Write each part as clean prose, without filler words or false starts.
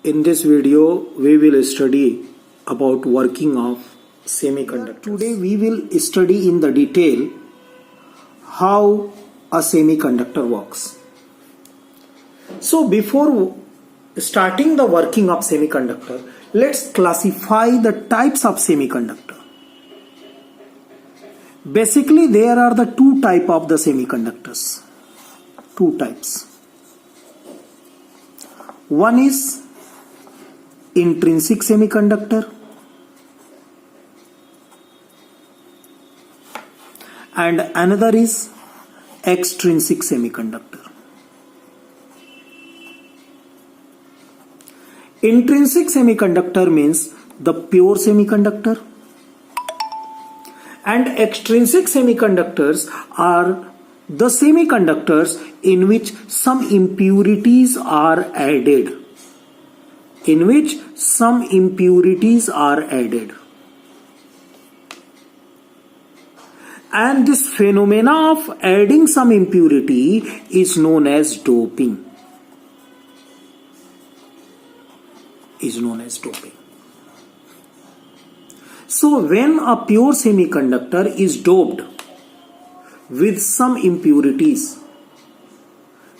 In this video, we will study about working of semiconductors. Today, we will study in the detail how a semiconductor works. So, before starting the working of semiconductor, let's classify the types of semiconductor. Basically, there are the two types of the semiconductors. Two types. One is intrinsic semiconductor and another is extrinsic semiconductor. Intrinsic semiconductor means the pure semiconductor, and extrinsic semiconductors are the semiconductors in which some impurities are added. And this phenomena of adding some impurity is known as doping. So when a pure semiconductor is doped with some impurities,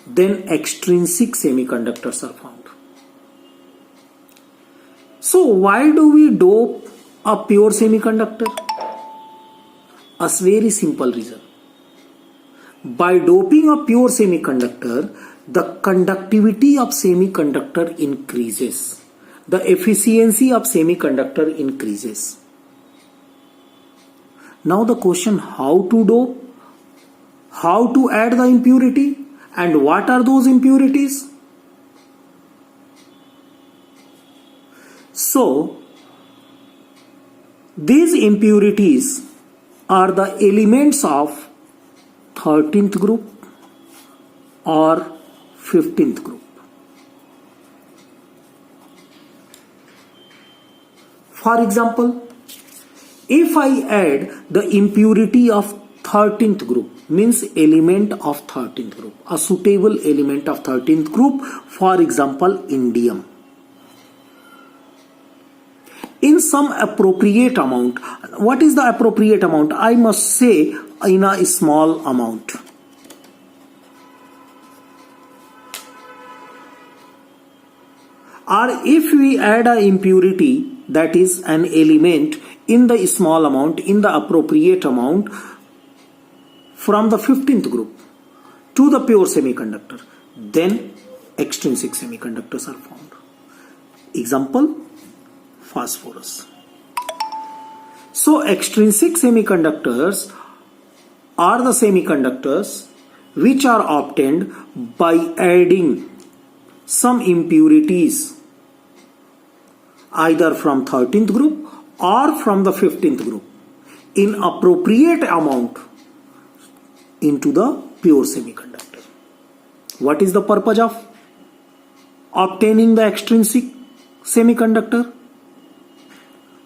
then extrinsic semiconductors are found. So why do we dope a pure semiconductor? A very simple reason. By doping a pure semiconductor, the conductivity of semiconductor increases. The efficiency of semiconductor increases. Now the question, how to dope? How to add the impurity? And what are those impurities? So, these impurities are the elements of 13th group or 15th group. For example, if I add the impurity of 13th group, means element of 13th group, a suitable element of 13th group, for example, indium, in some appropriate amount. What is the appropriate amount? I must say in a small amount. Or if we add an impurity, that is an element in the small amount, in the appropriate amount, from the 15th group to the pure semiconductor, then extrinsic semiconductors are found. Example, phosphorus. So extrinsic semiconductors are the semiconductors which are obtained by adding some impurities either from 13th group or from the 15th group in appropriate amount into the pure semiconductor. What is the purpose of obtaining the extrinsic semiconductor?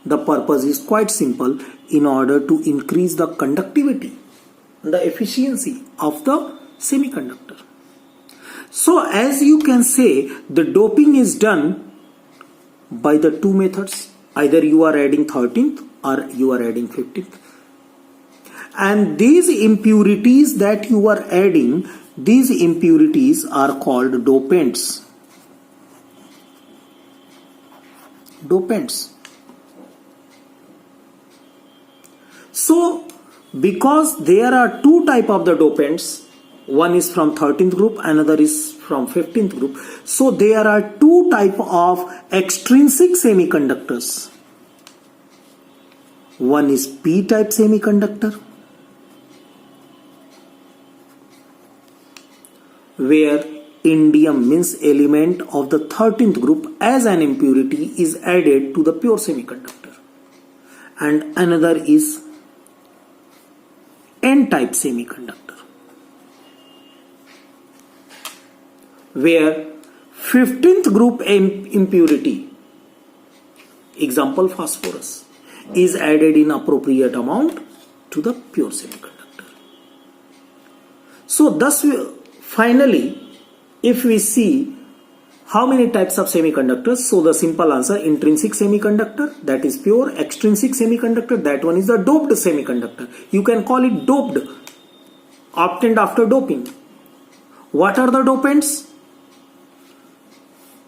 The purpose is quite simple, in order to increase the conductivity, the efficiency of the semiconductor. So as you can say, the doping is done by the two methods. Either you are adding 13th or you are adding 15th. And these impurities that you are adding, these impurities are called dopants. So, because there are two types of the dopants, one is from 13th group, another is from 15th group. So, there are two types of extrinsic semiconductors. One is p-type semiconductor, where indium, means element of the 13th group, as an impurity is added to the pure semiconductor. And another is n-type semiconductor, where 15th group impurity, example phosphorus, is added in appropriate amount to the pure semiconductor. So thus finally, if we see How many types of semiconductors? So the simple answer, intrinsic semiconductor, that is pure. Extrinsic semiconductor, that one is the doped semiconductor. You can call it doped, obtained after doping. What are the dopants?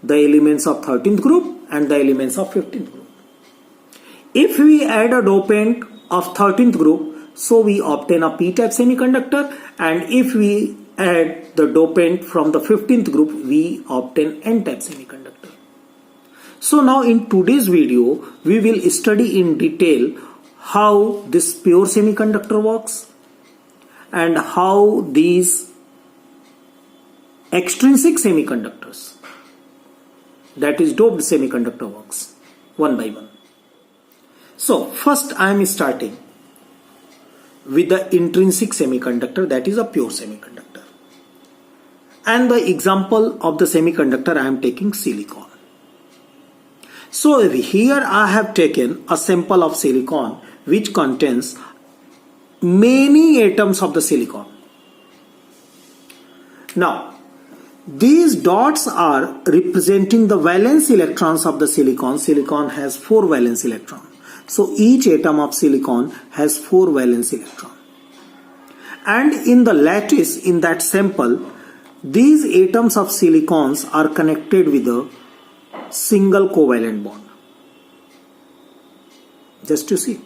The elements of 13th group and the elements of 15th group. If we add a dopant of 13th group, so we obtain a p-type semiconductor, and if we add the dopant from the 15th group, we obtain n-type semiconductor. So now in today's video, we will study in detail how this pure semiconductor works and how these extrinsic semiconductors, that is doped semiconductor, works one by one. So first I am starting with the intrinsic semiconductor, that is a pure semiconductor. And the example of the semiconductor I am taking silicon. So here I have taken a sample of silicon which contains many atoms of the silicon. Now these dots are representing the valence electrons of the silicon. Silicon has 4 valence electrons. So each atom of silicon has 4 valence electrons. And in the lattice, in that sample, these atoms of silicons are connected with a single covalent bond. Just to see,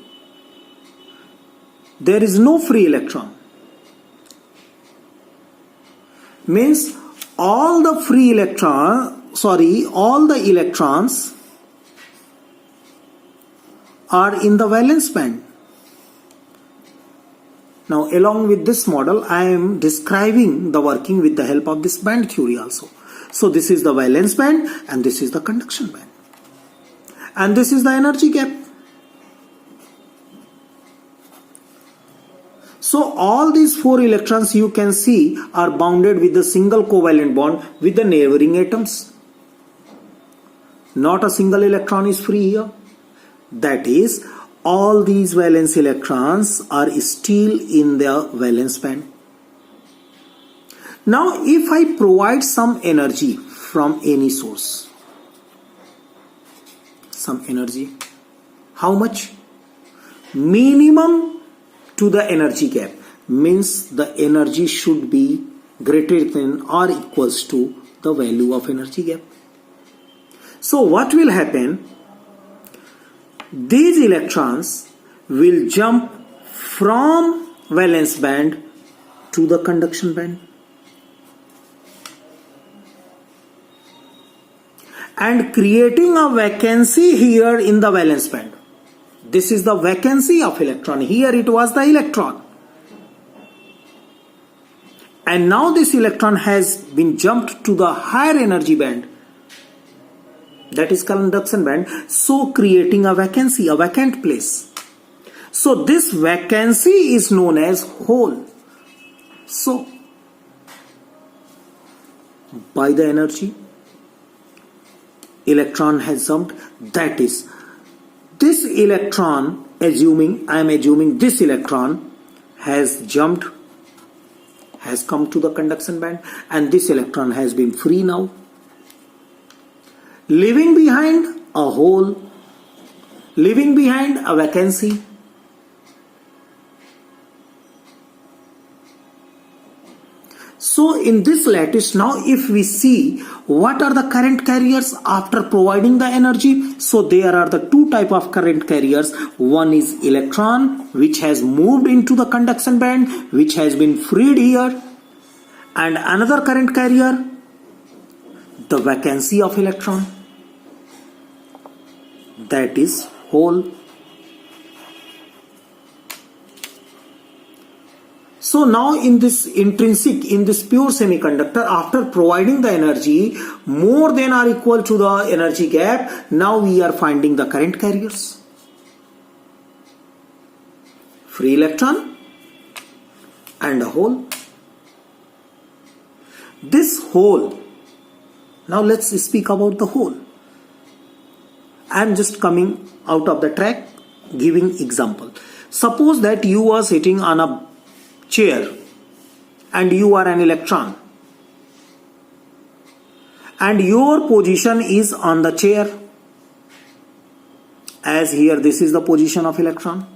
there is no free electron. Means all the electrons are in the valence band. Now along with this model, I am describing the working with the help of this band theory also. So this is the valence band and this is the conduction band. And this is the energy gap. So all these 4 electrons you can see are bounded with a single covalent bond with the neighboring atoms. Not a single electron is free here. That is, all these valence electrons are still in their valence band. Now if I provide some energy from any source, some energy, how much? Minimum to the energy gap, means the energy should be greater than or equals to the value of energy gap. So what will happen? These electrons will jump from valence band to the conduction band. And creating a vacancy here in the valence band. This is the vacancy of electron. Here it was the electron. And now this electron has been jumped to the higher energy band. That is conduction band. So creating a vacancy, a vacant place. So this vacancy is known as hole. So by the energy, electron has jumped. That is, this electron, I am assuming this electron has jumped, has come to the conduction band, and this electron has been free now, leaving behind a hole, leaving behind a vacancy. So in this lattice, now if we see what are the current carriers after providing the energy, so there are the 2 type of current carriers. One is electron, which has moved into the conduction band, which has been freed here, and another current carrier, the vacancy of electron, that is hole. So now in this intrinsic, in this pure semiconductor, after providing the energy more than or equal to the energy gap, now we are finding the current carriers. Free electron and a hole. This hole, now let's speak about the hole. I am just coming out of the track, giving example. Suppose that you are sitting on a chair and you are an electron, and your position is on the chair. As here, this is the position of electron.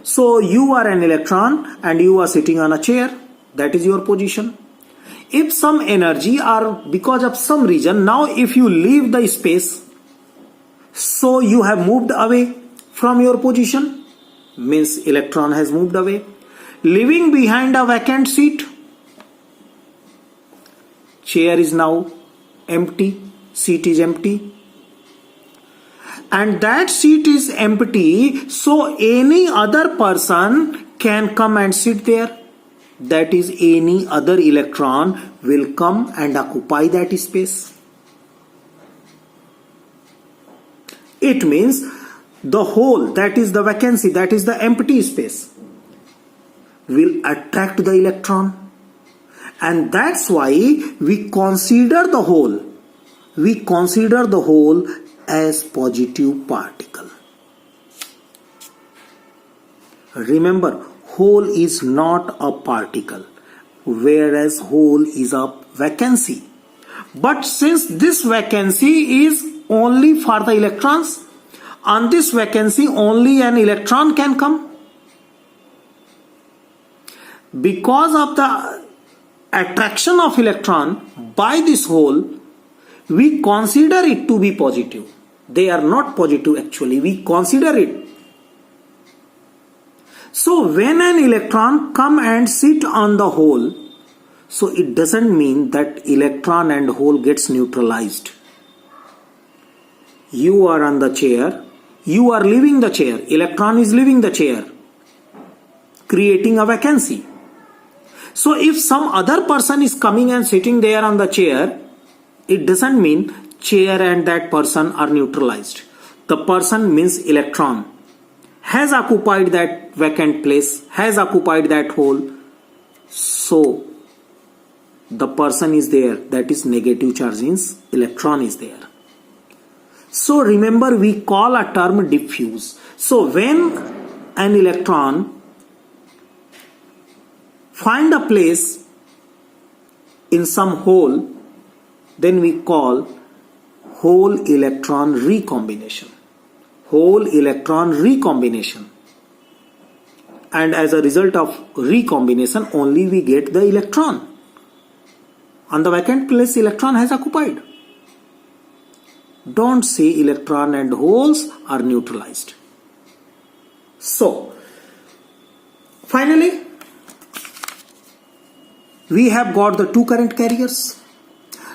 So you are an electron and you are sitting on a chair. That is your position. If some energy or because of some reason, now if you leave the space, so you have moved away from your position, means electron has moved away, leaving behind a vacant seat. Chair is now empty, seat is empty. And that seat is empty, so any other person can come and sit there. That is, any other electron will come and occupy that space. It means the hole, that is the vacancy, that is the empty space, will attract the electron. And that's why we consider the hole. We consider the hole as positive particle. Remember, hole is not a particle, whereas hole is a vacancy. But since this vacancy is only for the electrons, on this vacancy only an electron can come. Because of the attraction of electron by this hole, we consider it to be positive. They are not positive actually, we consider it. So when an electron come and sit on the hole, so it doesn't mean that electron and hole gets neutralized. You are on the chair, you are leaving the chair, electron is leaving the chair, creating a vacancy. So if some other person is coming and sitting there on the chair, it doesn't mean chair and that person are neutralized. The person means electron has occupied that vacant place, has occupied that hole. So the person is there, that is negative charge, means electron is there. So remember, we call a term diffuse. So when an electron find a place in some hole, then we call hole electron recombination. Hole electron recombination. And as a result of recombination, only we get the electron. On the vacant place, electron has occupied. Don't say electron and holes are neutralized. So, finally, we have got the two current carriers.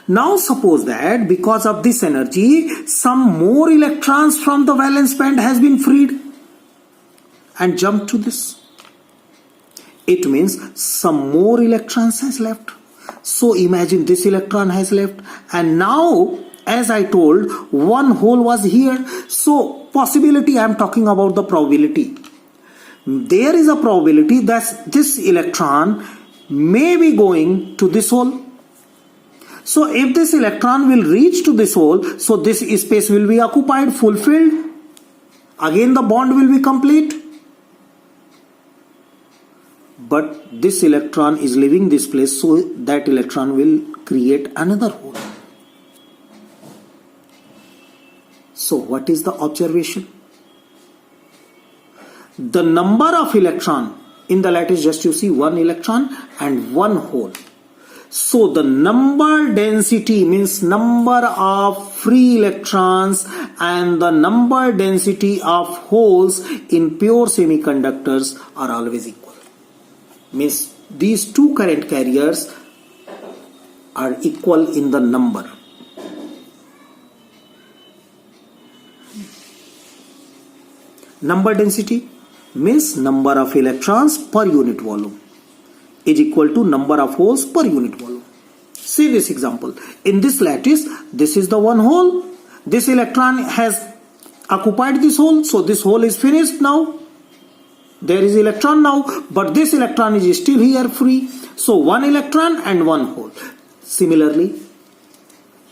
Now suppose that because of this energy, some more electrons from the valence band has been freed and jumped to this. It means some more electrons has left. So imagine this electron has left, and now as I told, one hole was here. So possibility, I am talking about the probability. There is a probability that this electron may be going to this hole. So if this electron will reach to this hole, so this space will be occupied, fulfilled. Again the bond will be complete. But this electron is leaving this place, so that electron will create another hole. So what is the observation? The number of electron in the lattice, just you see one electron and one hole. So the number density means number of free electrons and the number density of holes in pure semiconductors are always equal. Means these two current carriers are equal in the number. Number density means number of electrons per unit volume is equal to number of holes per unit volume. See this example. In this lattice, this is the one hole. This electron has occupied this hole. So this hole is finished now. There is electron now, but this electron is still here free. So one electron and one hole. Similarly,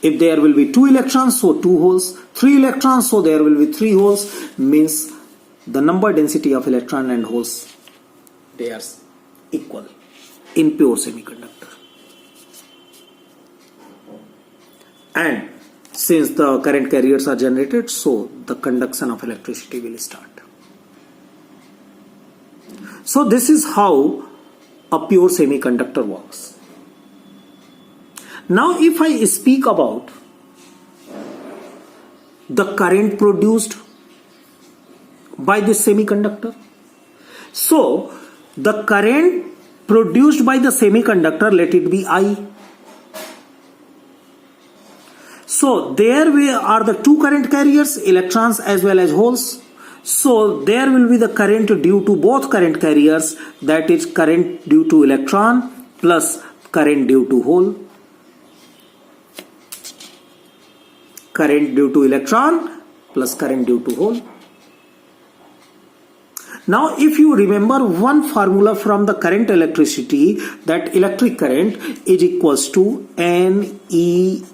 if there will be two electrons, so two holes. Three electrons, so there will be three holes. Means the number density of electron and holes, they are equal in pure semiconductor. and since the current carriers are generated, so the conduction of electricity will start. So this is how a pure semiconductor works. Now if I speak about the current produced by this semiconductor, so the current produced by the semiconductor, let it be I. So there are the two current carriers, electrons as well as holes. So there will be the current due to both current carriers, that is current due to electron plus current due to hole. Current due to electron plus current due to hole. Now if you remember one formula from the current electricity, that electric current is equals to NEAVD.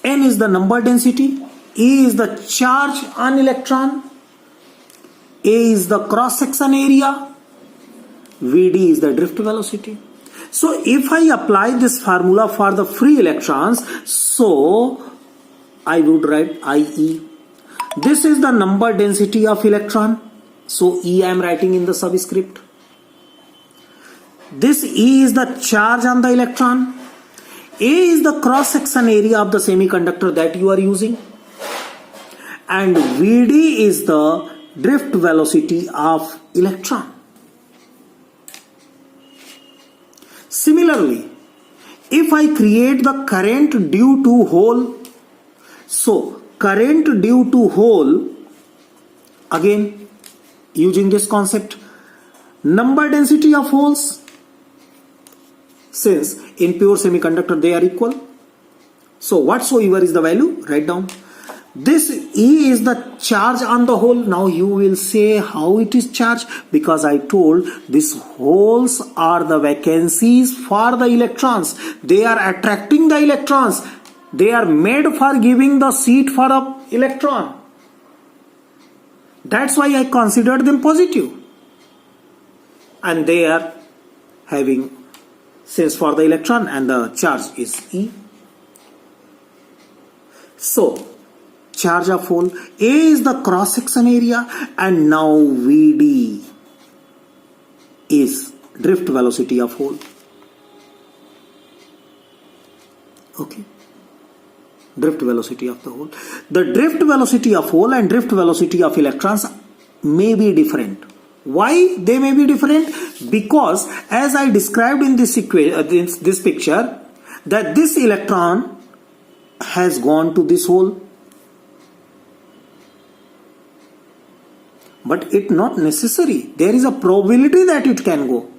N is the number density, E is the charge on electron, A is the cross section area, VD is the drift velocity. So if I apply this formula for the free electrons, so I would write IE. This is the number density of electron, so E I am writing in the subscript. This E is the charge on the electron. A is the cross section area of the semiconductor that you are using, and VD is the drift velocity of electron. Similarly, if I create the current due to hole, so current due to hole, again using this concept, number density of holes, since in pure semiconductor they are equal, so whatsoever is the value, write down. This E is the charge on the hole. Now you will say how it is charged, because I told these holes are the vacancies for the electrons. They are attracting the electrons. They are made for giving the seat for the electron. That's why I considered them positive, and they are having sense for the electron, and the charge is E. So charge of hole, A is the cross section area, and now VD is drift velocity of hole. Okay, drift velocity of the hole. The drift velocity of hole and drift velocity of electrons may be different. Why they may be different? Because as I described in this this picture, that this electron has gone to this hole, but it not necessary. There is a probability that it can go.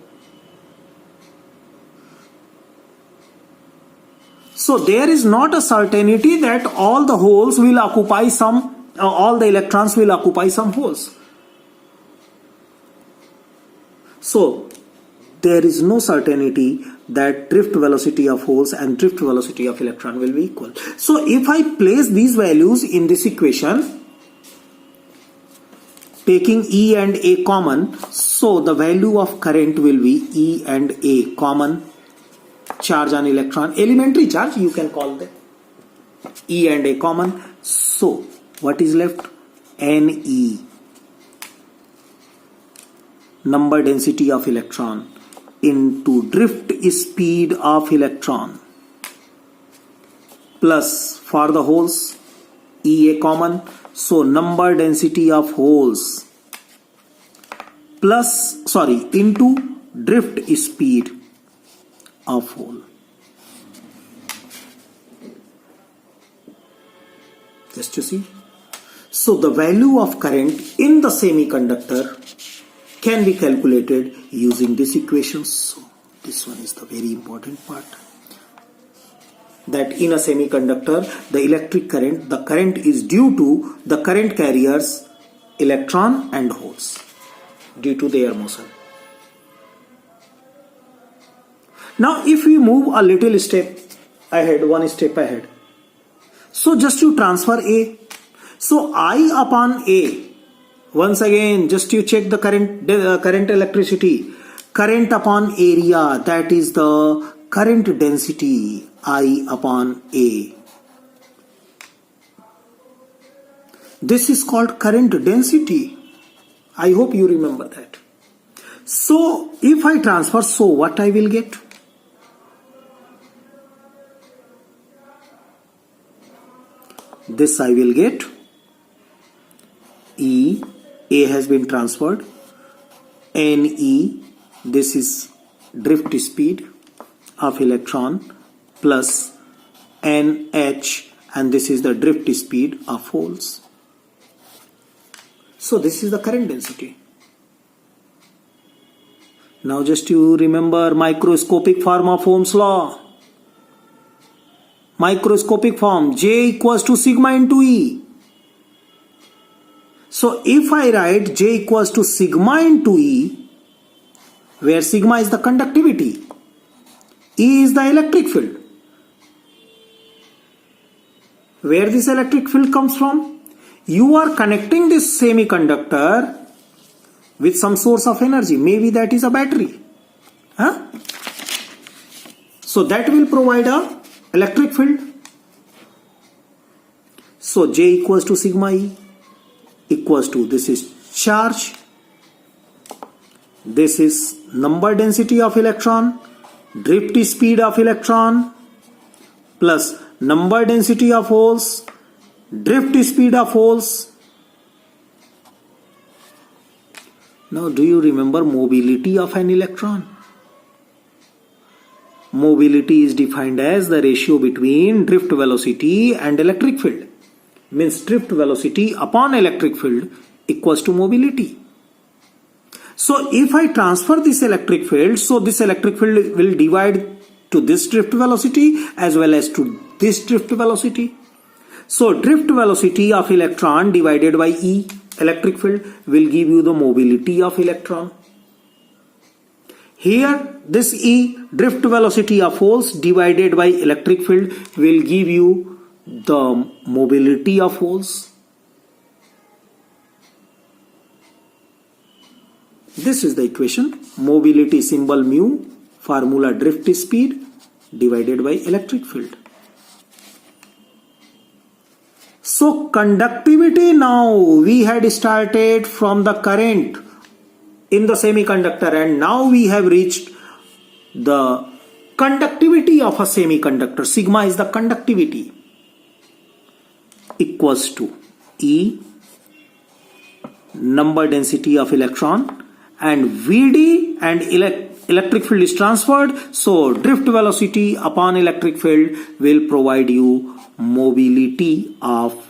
So there is not a certainty that all the holes will occupy some, all the electrons will occupy some holes. So there is no certainty that drift velocity of holes and drift velocity of electron will be equal. So if I place these values in this equation, taking E and A common, so the value of current will be E and A common, charge on electron, elementary charge you can call them, E and A common. So what is left? NE, number density of electron, into drift speed of electron, plus for the holes EA common, so number density of holes plus into drift speed of hole. Just to see, so the value of current in the semiconductor can be calculated using this equation. So this one is the very important part, that in a semiconductor the electric current, the current is due to the current carriers electron and holes due to their motion. Now if we move a little step ahead, one step ahead, so just to transfer A, so I upon A, once again just you check the current electricity, current upon area, that is the current density I upon A. This is called current density. I hope you remember that. So if I transfer, so what I will get? This I will get E, A has been transferred, NE, this is drift speed of electron, plus NH, and this is the drift speed of holes. So this is the current density. Now just you remember microscopic form of Ohm's law. Microscopic form, J equals to sigma into E. So if I write J equals to sigma into E, where sigma is the conductivity, E is the electric field. Where this electric field comes from? You are connecting this semiconductor with some source of energy. Maybe that is a battery. So that will provide a electric field. So J equals to sigma E equals to, this is charge, this is number density of electron, drift speed of electron, plus number density of holes, drift speed of holes. Now do you remember mobility of an electron? Mobility is defined as the ratio between drift velocity and electric field. Means drift velocity upon electric field equals to mobility. So if I transfer this electric field, so this electric field will divide to this drift velocity as well as to this drift velocity. So drift velocity of electron divided by E, electric field, will give you the mobility of electron. Here this E, drift velocity of holes divided by electric field, will give you the mobility of holes. This is the equation. Mobility symbol mu, formula drift speed divided by electric field. So conductivity, now we had started from the current in the semiconductor, and now we have reached the conductivity of a semiconductor. Sigma is the conductivity, equals to E, number density of electron, and Vd, and electric field is transferred. So drift velocity upon electric field will provide you mobility of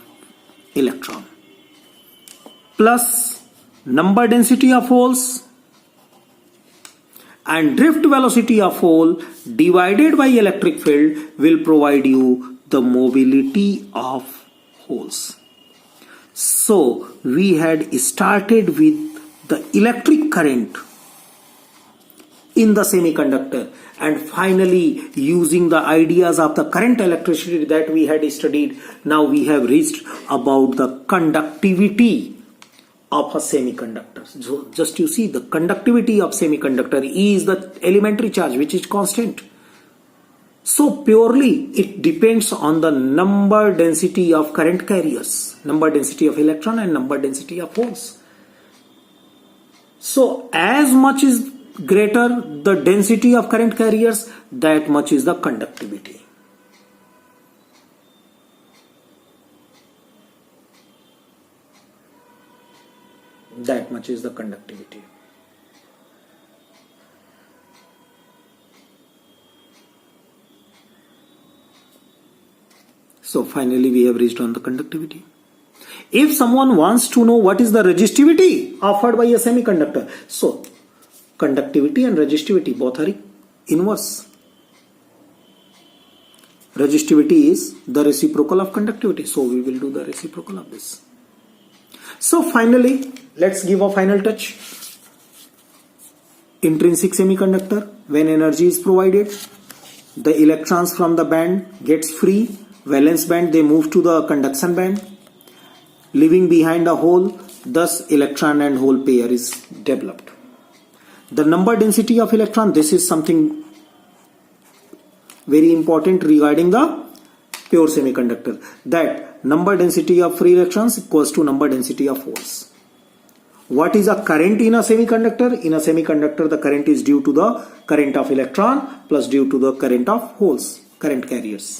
electron, plus number density of holes and drift velocity of hole divided by electric field will provide you the mobility of holes. So we had started with the electric current in the semiconductor, and finally using the ideas of the current electricity that we had studied, now we have reached about the conductivity of a semiconductor. So just you see the conductivity of semiconductor, E is the elementary charge which is constant. So purely it depends on the number density of current carriers, number density of electron and number density of holes. So as much is greater the density of current carriers, that much is the conductivity. That much is the conductivity. So finally we have reached on the conductivity. If someone wants to know what is the resistivity offered by a semiconductor, so conductivity and resistivity both are inverse. Resistivity is the reciprocal of conductivity, so we will do the reciprocal of this. So finally, let's give a final touch. Intrinsic semiconductor, when energy is provided, the electrons from the band gets free, valence band, they move to the conduction band, leaving behind a hole, thus electron and hole pair is developed. The number density of electron, this is something very important regarding the pure semiconductor, that number density of free electrons equals to number density of holes. What is a current in a semiconductor? In a semiconductor, the current is due to the current of electron plus due to the current of holes, current carriers.